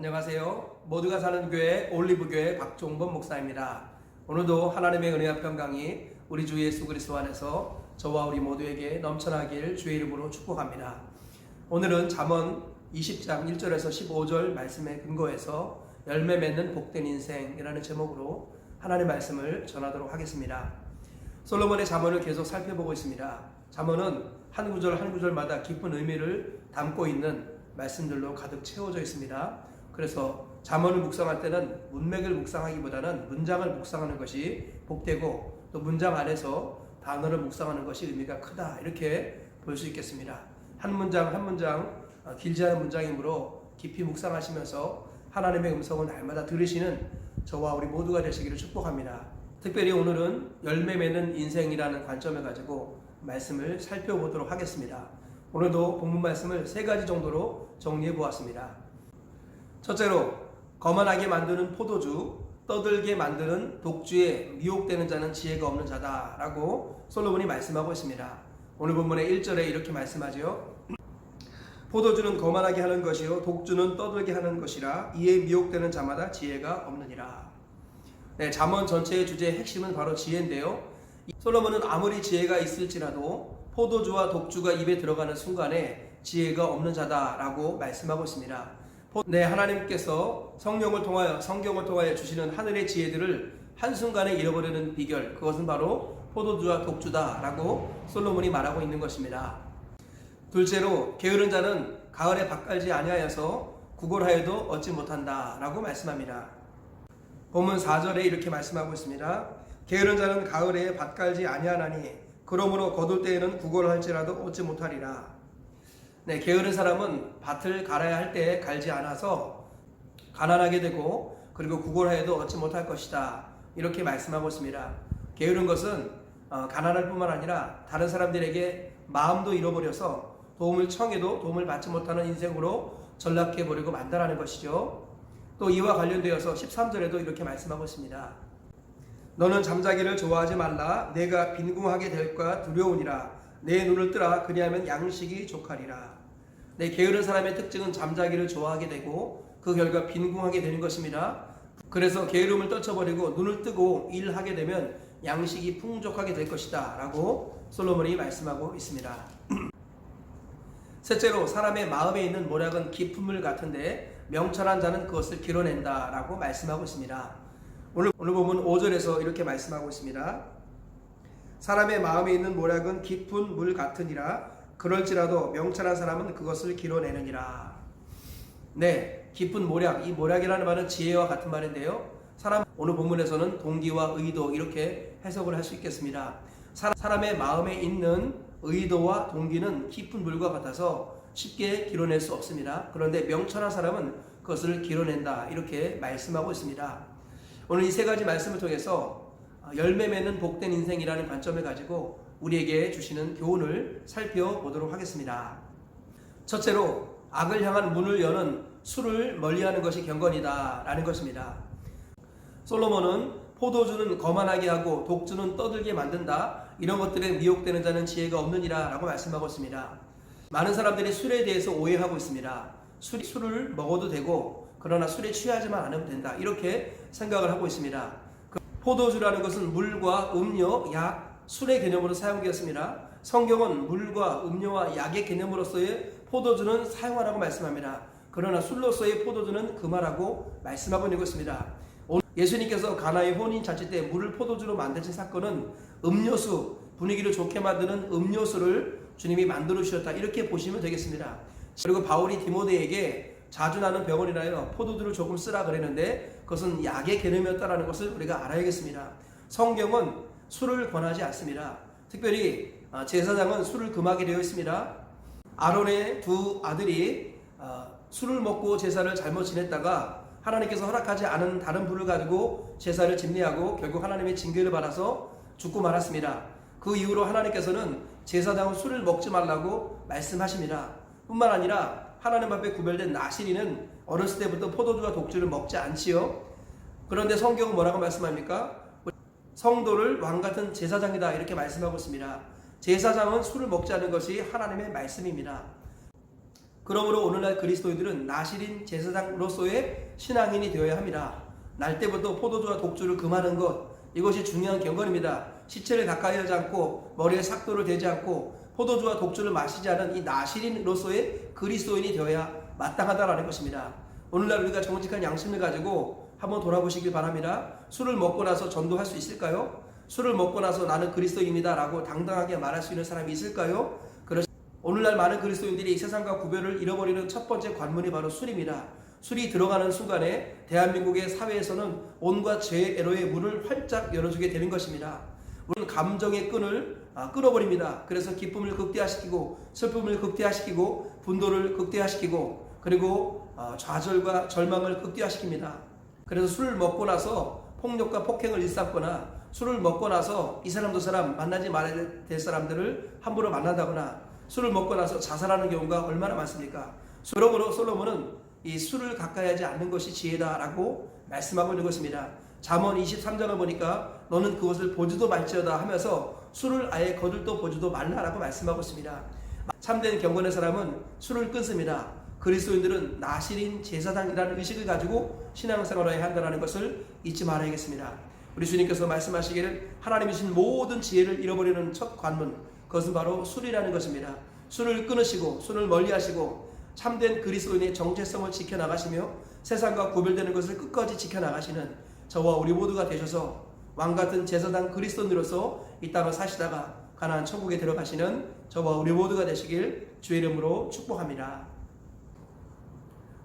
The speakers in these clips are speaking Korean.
안녕하세요. 모두가 사는 교회 올리브교회 박종범 목사입니다. 오늘도 하나님의 은혜와 평강이 우리 주 예수 그리스도 안에서 저와 우리 모두에게 넘쳐나길 주의 이름으로 축복합니다. 오늘은 잠언 20장 1절에서 15절 말씀에 근거해서 열매 맺는 복된 인생이라는 제목으로 하나님의 말씀을 전하도록 하겠습니다. 솔로몬의 잠언을 계속 살펴보고 있습니다. 잠언은 한 구절 한 구절마다 깊은 의미를 담고 있는 말씀들로 가득 채워져 있습니다. 그래서 잠언을 묵상할 때는 문맥을 묵상하기보다는 문장을 묵상하는 것이 복되고, 또 문장 안에서 단어를 묵상하는 것이 의미가 크다, 이렇게 볼 수 있겠습니다. 한 문장 한 문장 길지 않은 문장이므로 깊이 묵상하시면서 하나님의 음성을 날마다 들으시는 저와 우리 모두가 되시기를 축복합니다. 특별히 오늘은 열매 맺는 인생이라는 관점을 가지고 말씀을 살펴보도록 하겠습니다. 오늘도 본문 말씀을 세 가지 정도로 정리해 보았습니다. 첫째로, 거만하게 만드는 포도주, 떠들게 만드는 독주에 미혹되는 자는 지혜가 없는 자다라고 솔로몬이 말씀하고 있습니다. 오늘 본문의 1절에 이렇게 말씀하죠. 포도주는 거만하게 하는 것이요 독주는 떠들게 하는 것이라 이에 미혹되는 자마다 지혜가 없느니라. 네, 잠언 전체의 주제의 핵심은 바로 지혜인데요. 솔로몬은 아무리 지혜가 있을지라도 포도주와 독주가 입에 들어가는 순간에 지혜가 없는 자다라고 말씀하고 있습니다. 네, 하나님께서 성령을 통하여 성경을 통하여 주시는 하늘의 지혜들을 한순간에 잃어버리는 비결, 그것은 바로 포도주와 독주다라고 솔로몬이 말하고 있는 것입니다. 둘째로, 게으른 자는 가을에 밭 갈지 아니하여서 구걸하여도 얻지 못한다라고 말씀합니다. 본문 4절에 이렇게 말씀하고 있습니다. 게으른 자는 가을에 밭 갈지 아니하나니 그러므로 거둘 때에는 구걸할지라도 얻지 못하리라. 네, 게으른 사람은 밭을 갈아야 할 때 갈지 않아서 가난하게 되고, 그리고 구걸하여도 얻지 못할 것이다, 이렇게 말씀하고 있습니다. 게으른 것은 가난할 뿐만 아니라 다른 사람들에게 마음도 잃어버려서 도움을 청해도 도움을 받지 못하는 인생으로 전락해버리고 만다라는 것이죠. 또 이와 관련되어서 13절에도 이렇게 말씀하고 있습니다. 너는 잠자기를 좋아하지 말라. 내가 빈궁하게 될까 두려우니라. 내 눈을 뜨라. 그리하면 양식이 족하리라. 네, 게으른 사람의 특징은 잠자기를 좋아하게 되고 그 결과 빈궁하게 되는 것입니다. 그래서 게으름을 떨쳐버리고 눈을 뜨고 일하게 되면 양식이 풍족하게 될 것이다 라고 솔로몬이 말씀하고 있습니다. 셋째로, 사람의 마음에 있는 모략은 깊은 물 같은데 명철한 자는 그것을 길어낸다 라고 말씀하고 있습니다. 오늘 보면 5절에서 이렇게 말씀하고 있습니다. 사람의 마음에 있는 모략은 깊은 물 같으니라. 그럴지라도 명철한 사람은 그것을 길어내느니라. 네, 깊은 모략, 이 모략이라는 말은 지혜와 같은 말인데요. 오늘 본문에서는 동기와 의도, 이렇게 해석을 할 수 있겠습니다. 사람의 마음에 있는 의도와 동기는 깊은 물과 같아서 쉽게 길어낼 수 없습니다. 그런데 명철한 사람은 그것을 길어낸다, 이렇게 말씀하고 있습니다. 오늘 이 세 가지 말씀을 통해서 열매 맺는 복된 인생이라는 관점을 가지고 우리에게 주시는 교훈을 살펴보도록 하겠습니다. 첫째로, 악을 향한 문을 여는 술을 멀리하는 것이 경건이다 라는 것입니다. 솔로몬은 포도주는 거만하게 하고 독주는 떠들게 만든다, 이런 것들에 미혹되는 자는 지혜가 없느니라 라고 말씀하고 있습니다. 많은 사람들이 술에 대해서 오해하고 있습니다. 술을 먹어도 되고 그러나 술에 취하지만 않으면 된다, 이렇게 생각을 하고 있습니다. 포도주라는 것은 물과 음료, 약, 술의 개념으로 사용되었습니다. 성경은 물과 음료와 약의 개념으로서의 포도주는 사용하라고 말씀합니다. 그러나 술로서의 포도주는 금하라고 말씀하고 있는 것입니다. 예수님께서 가나의 혼인잔치 때 물을 포도주로 만드신 사건은 음료수, 분위기를 좋게 만드는 음료수를 주님이 만들어 주셨다, 이렇게 보시면 되겠습니다. 그리고 바울이 디모데에게 자주 나는 병원이라여 포도주를 조금 쓰라 그랬는데 그것은 약의 개념이었다는 것을 우리가 알아야겠습니다. 성경은 술을 권하지 않습니다. 특별히 제사장은 술을 금하게 되어 있습니다. 아론의 두 아들이 술을 먹고 제사를 잘못 지냈다가 하나님께서 허락하지 않은 다른 불을 가지고 제사를 집례하고 결국 하나님의 징계를 받아서 죽고 말았습니다. 그 이후로 하나님께서는 제사장은 술을 먹지 말라고 말씀하십니다. 뿐만 아니라 하나님 앞에 구별된 나시리는 어렸을 때부터 포도주와 독주를 먹지 않지요. 그런데 성경은 뭐라고 말씀합니까? 성도를 왕같은 제사장이다, 이렇게 말씀하고 있습니다. 제사장은 술을 먹지 않는 것이 하나님의 말씀입니다. 그러므로 오늘날 그리스도인들은 나실인 제사장으로서의 신앙인이 되어야 합니다. 날 때부터 포도주와 독주를 금하는 것, 이것이 중요한 경건입니다. 시체를 가까이 하지 않고 머리에 삭도를 대지 않고 포도주와 독주를 마시지 않은 이 나실인으로서의 그리스도인이 되어야 마땅하다라는 것입니다. 오늘날 우리가 정직한 양심을 가지고 한번 돌아보시길 바랍니다. 술을 먹고 나서 전도할 수 있을까요? 술을 먹고 나서 나는 그리스도인입니다 라고 당당하게 말할 수 있는 사람이 있을까요? 오늘날 많은 그리스도인들이 세상과 구별을 잃어버리는 첫 번째 관문이 바로 술입니다. 술이 들어가는 순간에 대한민국의 사회에서는 온갖 죄의 애로의 문을 활짝 열어주게 되는 것입니다. 우리는 감정의 끈을 끊어버립니다. 그래서 기쁨을 극대화시키고 슬픔을 극대화시키고 분노를 극대화시키고 그리고 좌절과 절망을 극대화시킵니다. 그래서 술을 먹고 나서 폭력과 폭행을 일삼거나 술을 먹고 나서 이 사람 저 사람 만나지 말아야 될 사람들을 함부로 만난다거나 술을 먹고 나서 자살하는 경우가 얼마나 많습니까? 그러므로 솔로몬은 이 술을 가까이 하지 않는 것이 지혜다라고 말씀하고 있는 것입니다. 잠언 23장을 보니까 너는 그것을 보지도 말지어다 하면서 술을 아예 거들떠 보지도 말라라고 말씀하고 있습니다. 참된 경건의 사람은 술을 끊습니다. 그리스도인들은 나실인 제사장이라는 의식을 가지고 신앙생활을 해야 한다는 것을 잊지 말아야겠습니다. 우리 주님께서 말씀하시기를 하나님이 주신 모든 지혜를 잃어버리는 첫 관문, 그것은 바로 술이라는 것입니다. 술을 끊으시고 술을 멀리하시고 참된 그리스도인의 정체성을 지켜나가시며 세상과 구별되는 것을 끝까지 지켜나가시는 저와 우리 모두가 되셔서 왕같은 제사장 그리스도인으로서 이 땅을 사시다가 가나안 천국에 들어가시는 저와 우리 모두가 되시길 주의 이름으로 축복합니다.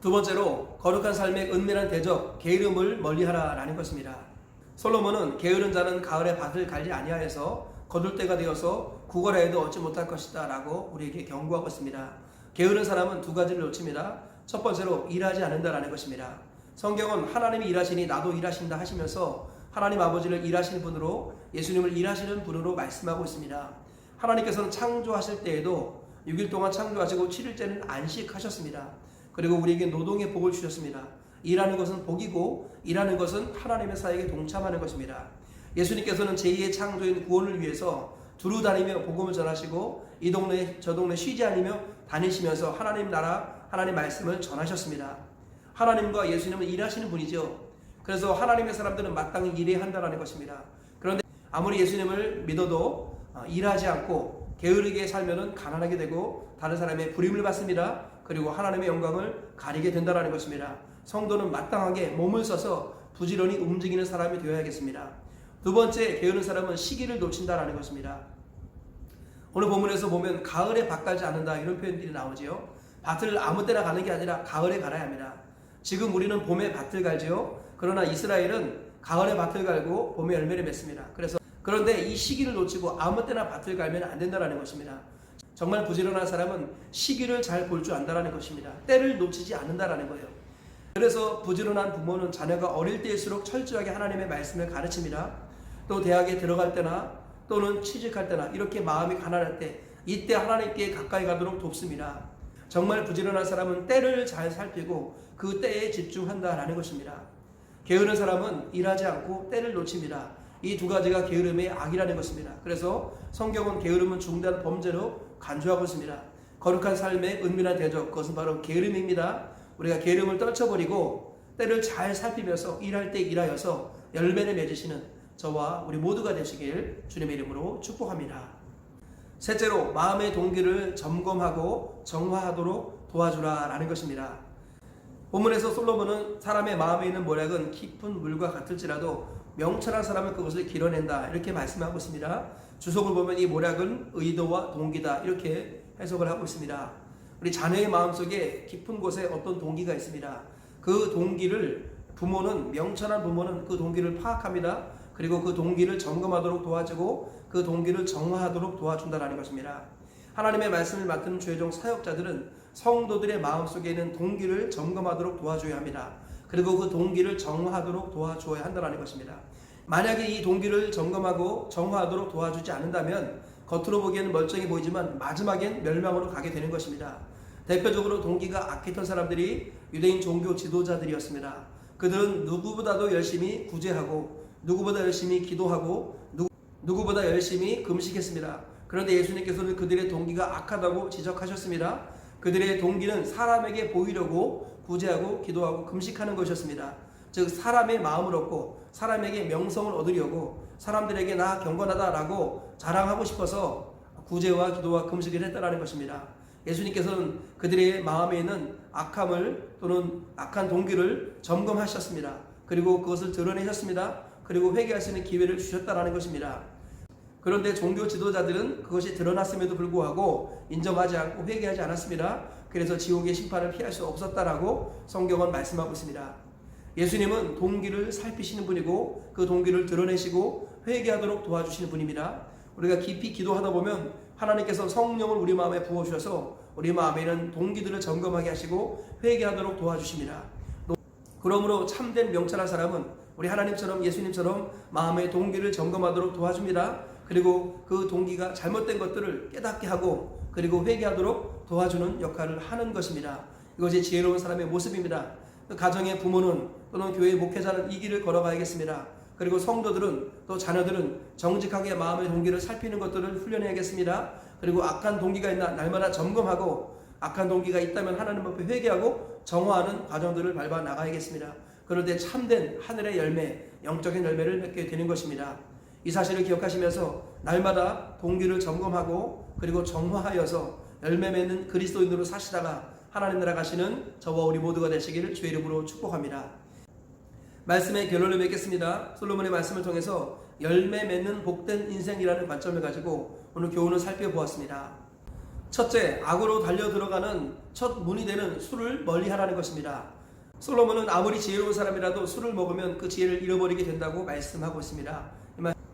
두 번째로 거룩한 삶의 은밀한 대적 게으름을 멀리하라 라는 것입니다. 솔로몬은 게으른 자는 가을에 밭을 갈지 아니하여서 거둘 때가 되어서 구걸하여도 얻지 못할 것이다 라고 우리에게 경고하고 있습니다. 게으른 사람은 두 가지를 놓칩니다. 첫 번째로 일하지 않는다라는 것입니다. 성경은 하나님이 일하시니 나도 일하신다 하시면서 하나님 아버지를 일하시는 분으로 예수님을 일하시는 분으로 말씀하고 있습니다. 하나님께서는 창조하실 때에도 6일 동안 창조하시고 7일째는 안식하셨습니다. 그리고 우리에게 노동의 복을 주셨습니다. 일하는 것은 복이고 일하는 것은 하나님의 사역에 동참하는 것입니다. 예수님께서는 제2의 창조인 구원을 위해서 두루 다니며 복음을 전하시고 이 동네 저 동네 쉬지 않으며 다니시면서 하나님 나라 하나님 말씀을 전하셨습니다. 하나님과 예수님은 일하시는 분이죠. 그래서 하나님의 사람들은 마땅히 일해야 한다는 것입니다. 그런데 아무리 예수님을 믿어도 일하지 않고 게으르게 살면은 가난하게 되고 다른 사람의 부림을 받습니다. 그리고 하나님의 영광을 가리게 된다는 것입니다. 성도는 마땅하게 몸을 써서 부지런히 움직이는 사람이 되어야겠습니다. 두 번째, 게으른 사람은 시기를 놓친다라는 것입니다. 오늘 본문에서 보면 가을에 밭 갈지 않는다 이런 표현들이 나오지요. 밭을 아무 때나 가는 게 아니라 가을에 갈아야 합니다. 지금 우리는 봄에 밭을 갈지요. 그러나 이스라엘은 가을에 밭을 갈고 봄에 열매를 맺습니다. 그런데 이 시기를 놓치고 아무 때나 밭을 갈면 안 된다는 것입니다. 정말 부지런한 사람은 시기를 잘 볼 줄 안다는 것입니다. 때를 놓치지 않는다는 거예요. 그래서 부지런한 부모는 자녀가 어릴 때일수록 철저하게 하나님의 말씀을 가르칩니다. 또 대학에 들어갈 때나 또는 취직할 때나 이렇게 마음이 가난할 때 이때 하나님께 가까이 가도록 돕습니다. 정말 부지런한 사람은 때를 잘 살피고 그 때에 집중한다라는 것입니다. 게으른 사람은 일하지 않고 때를 놓칩니다. 이 두 가지가 게으름의 악이라는 것입니다. 그래서 성경은 게으름은 중대한 범죄로 간주하고 있습니다. 거룩한 삶의 은밀한 대적, 그것은 바로 게으름입니다. 우리가 게으름을 떨쳐버리고 때를 잘 살피면서 일할 때 일하여서 열매를 맺으시는 저와 우리 모두가 되시길 주님의 이름으로 축복합니다. 셋째로 마음의 동기를 점검하고 정화하도록 도와주라 라는 것입니다. 본문에서 솔로몬은 사람의 마음에 있는 모략은 깊은 물과 같을지라도 명철한 사람은 그것을 길어낸다 이렇게 말씀하고 있습니다. 주석을 보면 이 모략은 의도와 동기다 이렇게 해석을 하고 있습니다. 우리 자녀의 마음속에 깊은 곳에 어떤 동기가 있습니다. 그 동기를 명철한 부모는 그 동기를 파악합니다. 그리고 그 동기를 점검하도록 도와주고 그 동기를 정화하도록 도와준다는 것입니다. 하나님의 말씀을 맡은 최종 사역자들은 성도들의 마음속에 있는 동기를 점검하도록 도와줘야 합니다. 그리고 그 동기를 정화하도록 도와줘야 한다는 것입니다. 만약에 이 동기를 점검하고 정화하도록 도와주지 않는다면 겉으로 보기에는 멀쩡해 보이지만 마지막엔 멸망으로 가게 되는 것입니다. 대표적으로 동기가 악했던 사람들이 유대인 종교 지도자들이었습니다. 그들은 누구보다도 열심히 구제하고 누구보다 열심히 기도하고 누구보다 열심히 금식했습니다. 그런데 예수님께서는 그들의 동기가 악하다고 지적하셨습니다. 그들의 동기는 사람에게 보이려고 구제하고 기도하고 금식하는 것이었습니다. 즉 사람의 마음을 얻고 사람에게 명성을 얻으려고 사람들에게 나 경건하다라고 자랑하고 싶어서 구제와 기도와 금식을 했다라는 것입니다. 예수님께서는 그들의 마음에 있는 악함을 또는 악한 동기를 점검하셨습니다. 그리고 그것을 드러내셨습니다. 그리고 회개할 수 있는 기회를 주셨다라는 것입니다. 그런데 종교 지도자들은 그것이 드러났음에도 불구하고 인정하지 않고 회개하지 않았습니다. 그래서 지옥의 심판을 피할 수 없었다라고 성경은 말씀하고 있습니다. 예수님은 동기를 살피시는 분이고 그 동기를 드러내시고 회개하도록 도와주시는 분입니다. 우리가 깊이 기도하다 보면 하나님께서 성령을 우리 마음에 부어주셔서 우리 마음에 있는 동기들을 점검하게 하시고 회개하도록 도와주십니다. 그러므로 참된 명철한 사람은 우리 하나님처럼 예수님처럼 마음의 동기를 점검하도록 도와줍니다. 그리고 그 동기가 잘못된 것들을 깨닫게 하고 그리고 회개하도록 도와주는 역할을 하는 것입니다. 이것이 지혜로운 사람의 모습입니다. 가정의 부모는 또는 교회 목회자는 이 길을 걸어가야겠습니다. 그리고 성도들은 또 자녀들은 정직하게 마음의 동기를 살피는 것들을 훈련해야겠습니다. 그리고 악한 동기가 있나 날마다 점검하고 악한 동기가 있다면 하나님 앞에 회개하고 정화하는 과정들을 밟아 나가야겠습니다. 그런데 참된 하늘의 열매, 영적인 열매를 맺게 되는 것입니다. 이 사실을 기억하시면서 날마다 동기를 점검하고 그리고 정화하여서 열매 맺는 그리스도인으로 사시다가 하나님 나라 가시는 저와 우리 모두가 되시기를 주의 이름으로 축복합니다. 말씀의 결론을 맺겠습니다. 솔로몬의 말씀을 통해서 열매 맺는 복된 인생이라는 관점을 가지고 오늘 교훈을 살펴보았습니다. 첫째, 악으로 달려 들어가는 첫 문이 되는 술을 멀리하라는 것입니다. 솔로몬은 아무리 지혜로운 사람이라도 술을 먹으면 그 지혜를 잃어버리게 된다고 말씀하고 있습니다.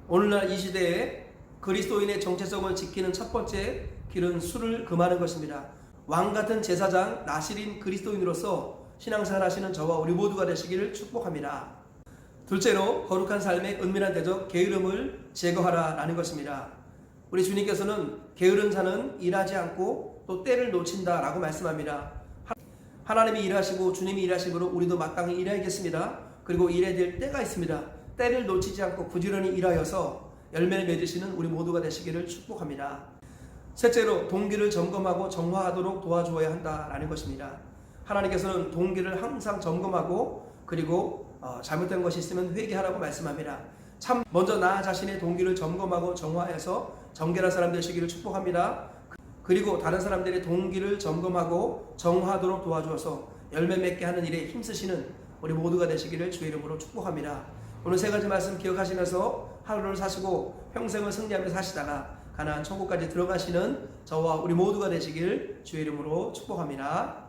오늘날 이 시대에 그리스도인의 정체성을 지키는 첫 번째 길은 술을 금하는 것입니다. 왕같은 제사장 나실인 그리스도인으로서 신앙생활 하시는 저와 우리 모두가 되시기를 축복합니다. 둘째로 거룩한 삶의 은밀한 대적 게으름을 제거하라 라는 것입니다. 우리 주님께서는 게으른 자는 일하지 않고 또 때를 놓친다 라고 말씀합니다. 하나님이 일하시고 주님이 일하시므로 우리도 마땅히 일해야겠습니다. 그리고 일해야 될 때가 있습니다. 때를 놓치지 않고 부지런히 일하여서 열매를 맺으시는 우리 모두가 되시기를 축복합니다. 셋째로 동기를 점검하고 정화하도록 도와주어야 한다라는 것입니다. 하나님께서는 동기를 항상 점검하고 그리고 잘못된 것이 있으면 회개하라고 말씀합니다. 참 먼저 나 자신의 동기를 점검하고 정화해서 정결한 사람 되시기를 축복합니다. 그리고 다른 사람들의 동기를 점검하고 정화하도록 도와주어서 열매 맺게 하는 일에 힘쓰시는 우리 모두가 되시기를 주의 이름으로 축복합니다. 오늘 세 가지 말씀 기억하시면서 하루를 사시고 평생을 승리하며 사시다가 가나안 천국까지 들어가시는 저와 우리 모두가 되시길 주의 이름으로 축복합니다.